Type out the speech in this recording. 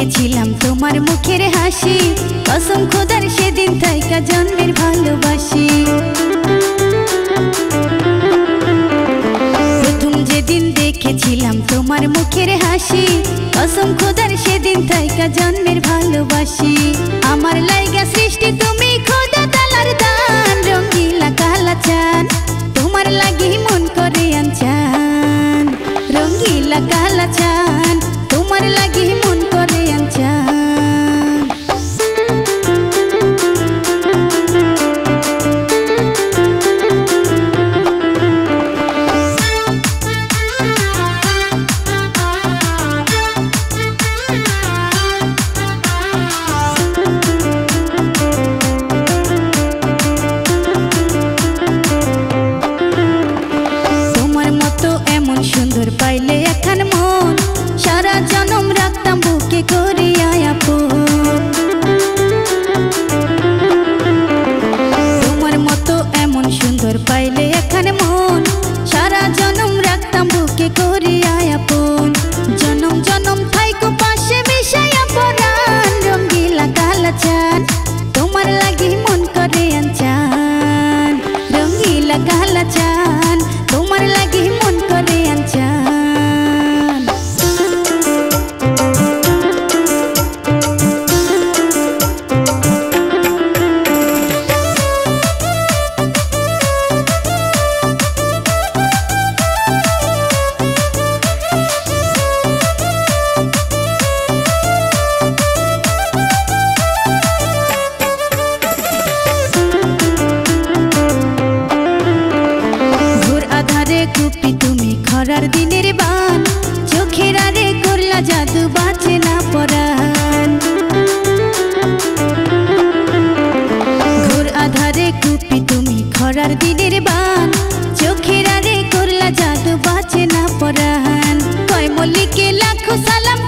দেখেছিলাম তোমার মুখের হাসি, কসম খোদার সেদিন থাইকা জন্মের ভালোবাসি। প্রথম যেদিন দেখেছিলাম তোমার মুখের হাসি, কসম খোদার সেদিন থাইকা জন্মের ভালোবাসি। আমার লাইগা সৃষ্টি তুমি খোদা তালার দান, রঙিলা কালা চান তোমার লাগি মন করে আনচান, রঙিলা কালা চান তোমার লাগি মন করে আনচান। সুন্দর পাইলে এখন মন, সারা জনম রাখতাম বুকে করিয়া আপন। তোমার মতো এমন সুন্দর পাইলে এখন মন, সারা জনম রাখতাম বুকে করিয়া আপন। জনম জনম থাইকো পাশে মিশাইয়া পরাণ, রঙিলা কালা চান তোমার লাগি মন করে আনচান, রঙিলা কালা চান তোমার লাগি মন করে আনচান। কুপি তুমি খরার দিনের বান, চোখের আরে করলা জাদু বাঁচে না পরাণ। ঘোর আধারে কুপি তুমি খরার দিনের বান, চোখের আরে করলা জাদু বাঁচে না পরাণ। কয় মল্লিকে লাখো সালাম